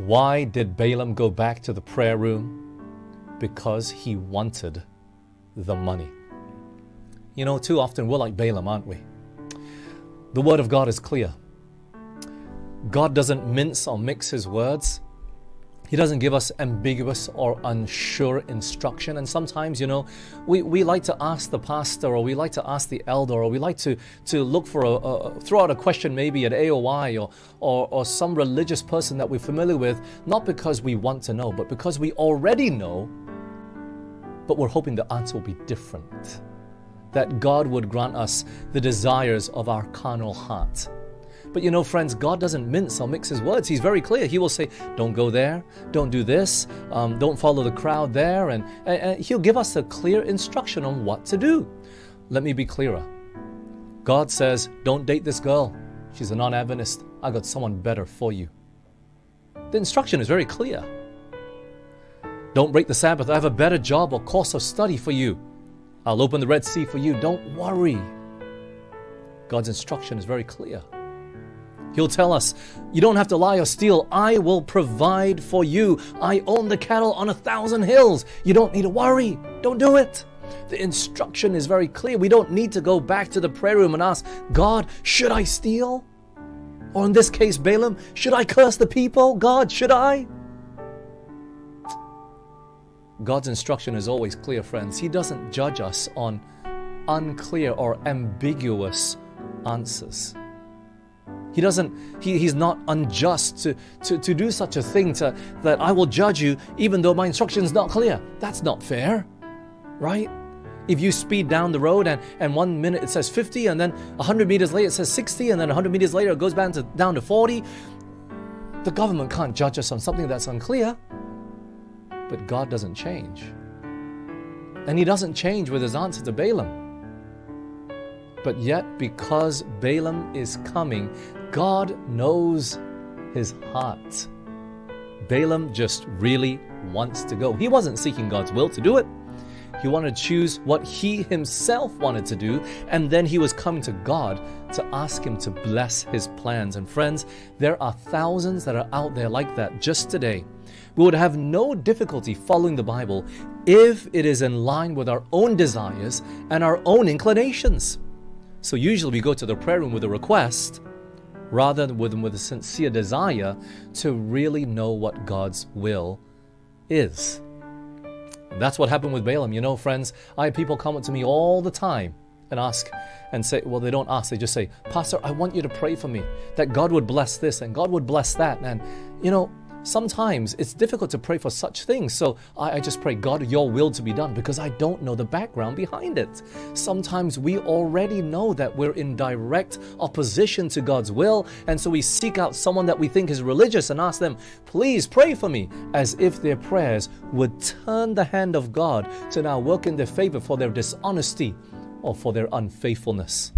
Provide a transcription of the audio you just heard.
Why did Balaam go back to the prayer room? Because he wanted the money. You know, too often we're like Balaam, aren't we? The Word of God is clear. God doesn't mince or mix His words. He doesn't give us ambiguous or unsure instruction. And sometimes, you know, we like to ask the pastor, or we like to ask the elder, or we like to look for throw out a question maybe at AOI or some religious person that we're familiar with, not because we want to know, but because we already know, but we're hoping the answer will be different. That God would grant us the desires of our carnal heart. But you know, friends, God doesn't mince or mix His words. He's very clear. He will say, don't go there, don't do this, don't follow the crowd there. And He'll give us a clear instruction on what to do. Let me be clearer. God says, don't date this girl. She's a non-Adventist. I got someone better for you. The instruction is very clear. Don't break the Sabbath. I have a better job or course of study for you. I'll open the Red Sea for you. Don't worry. God's instruction is very clear. He'll tell us, you don't have to lie or steal. I will provide for you. I own the cattle on 1,000 hills. You don't need to worry. Don't do it. The instruction is very clear. We don't need to go back to the prayer room and ask, God, should I steal? Or in this case, Balaam, should I curse the people? God, should I? God's instruction is always clear, friends. He doesn't judge us on unclear or ambiguous answers. He's not unjust to do such a thing, that I will judge you even though my instruction is not clear. That's not fair, right? If you speed down the road and 1 minute it says 50, and then 100 meters later it says 60, and then 100 meters later it goes down to 40, the government can't judge us on something that's unclear. But God doesn't change. And He doesn't change with His answer to Balaam. But yet, because Balaam is coming, God knows his heart. Balaam just really wants to go. He wasn't seeking God's will to do it. He wanted to choose what he himself wanted to do, and then he was coming to God to ask Him to bless his plans. And friends, there are thousands that are out there like that just today. We would have no difficulty following the Bible if it is in line with our own desires and our own inclinations. So usually we go to the prayer room with a request rather than with a sincere desire to really know what God's will is. And that's what happened with Balaam. You know, friends, I have people come up to me all the time and ask and say, well, they don't ask, they just say, Pastor, I want you to pray for me, that God would bless this and God would bless that. And, you know, sometimes it's difficult to pray for such things. So I just pray, God, your will to be done, because I don't know the background behind it. Sometimes we already know that we're in direct opposition to God's will. And so we seek out someone that we think is religious and ask them, please pray for me, as if their prayers would turn the hand of God to now work in their favor for their dishonesty or for their unfaithfulness.